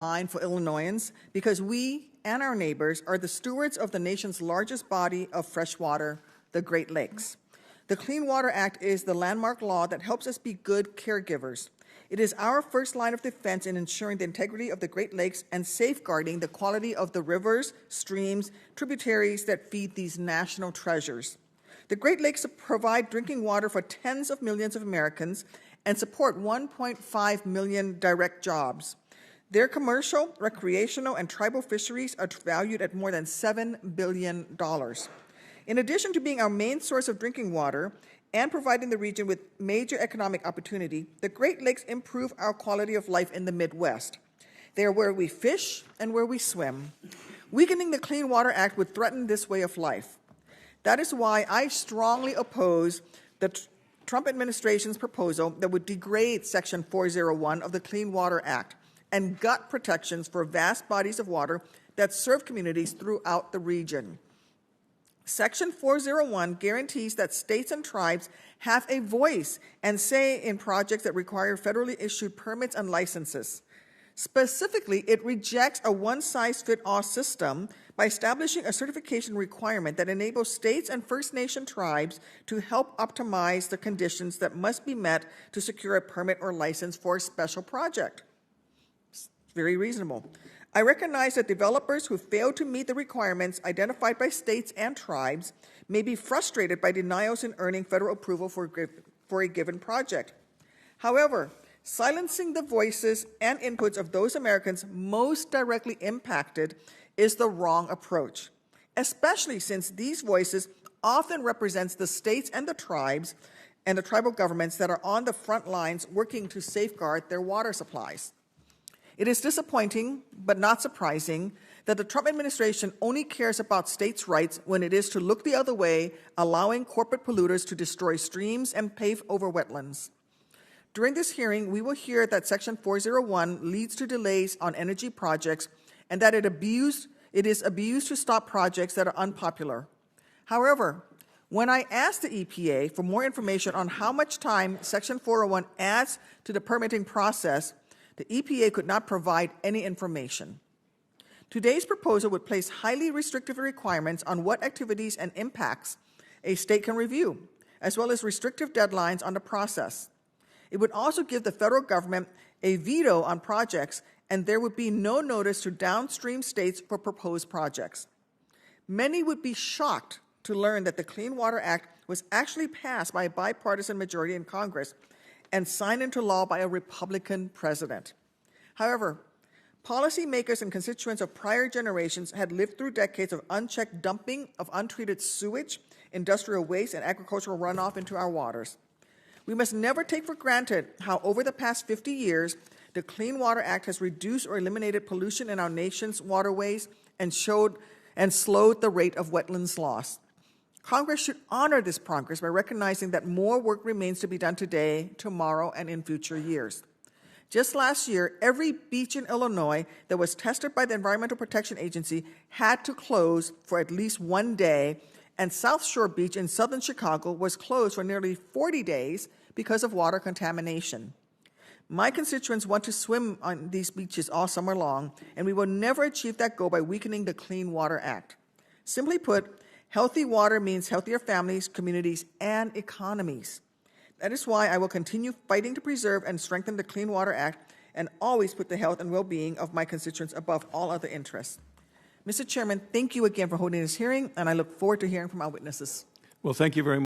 line for Illinoisans because we and our neighbors are the stewards of the nation's largest body of fresh water, the Great Lakes. The Clean Water Act is the landmark law that helps us be good caregivers. It is our first line of defense in ensuring the integrity of the Great Lakes and safeguarding the quality of the rivers, streams, tributaries that feed these national treasures. The Great Lakes provide drinking water for tens of millions of Americans and support 1.5 million direct jobs. Their commercial, recreational, and tribal fisheries are valued at more than $7 billion. In addition to being our main source of drinking water and providing the region with major economic opportunity, the Great Lakes improve our quality of life in the Midwest. They are where we fish and where we swim. Weakening the Clean Water Act would threaten this way of life. That is why I strongly oppose the Trump administration's proposal that would degrade Section 401 of the Clean Water Act and gut protections for vast bodies of water that serve communities throughout the region. Section 401 guarantees that states and tribes have a voice and say in projects that require federally issued permits and licenses. Specifically, it rejects a one-size-fits-all system by establishing a certification requirement that enables states and First Nation tribes to help optimize the conditions that must be met to secure a permit or license for a special project. It's very reasonable. I recognize that developers who fail to meet the requirements identified by states and tribes may be frustrated by denials in earning federal approval for a given project. However, silencing the voices and inputs of those Americans most directly impacted is the wrong approach, especially since these voices often represent the states and the tribes and the tribal governments that are on the front lines working to safeguard their water supplies. It is disappointing, but not surprising, that the Trump administration only cares about states' rights when it is to look the other way, allowing corporate polluters to destroy streams and pave over wetlands. During this hearing, we will hear that Section 401 leads to delays on energy projects and that it is abused to stop projects that are unpopular. However, when I asked the EPA for more information on how much time Section 401 adds to the permitting process, the EPA could not provide any information. Today's proposal would place highly restrictive requirements on what activities and impacts a state can review, as well as restrictive deadlines on the process. It would also give the federal government a veto on projects, and there would be no notice to downstream states for proposed projects. Many would be shocked to learn that the Clean Water Act was actually passed by a bipartisan majority in Congress and signed into law by a Republican president. However, policymakers and constituents of prior generations had lived through decades of unchecked dumping of untreated sewage, industrial waste, and agricultural runoff into our waters. We must never take for granted how over the past 50 years, the Clean Water Act has reduced or eliminated pollution in our nation's waterways and slowed the rate of wetlands loss. Congress should honor this progress by recognizing that more work remains to be done today, tomorrow, and in future years. Just last year, every beach in Illinois that was tested by the Environmental Protection Agency had to close for at least one day, and South Shore Beach in southern Chicago was closed for nearly 40 days because of water contamination. My constituents want to swim on these beaches all summer long, and we will never achieve that goal by weakening the Clean Water Act. Simply put, healthy water means healthier families, communities, and economies. That is why I will continue fighting to preserve and strengthen the Clean Water Act and always put the health and well-being of my constituents above all other interests. Mr. Chairman, thank you again for holding this hearing, and I look forward to hearing from our witnesses. Well, thank you very much.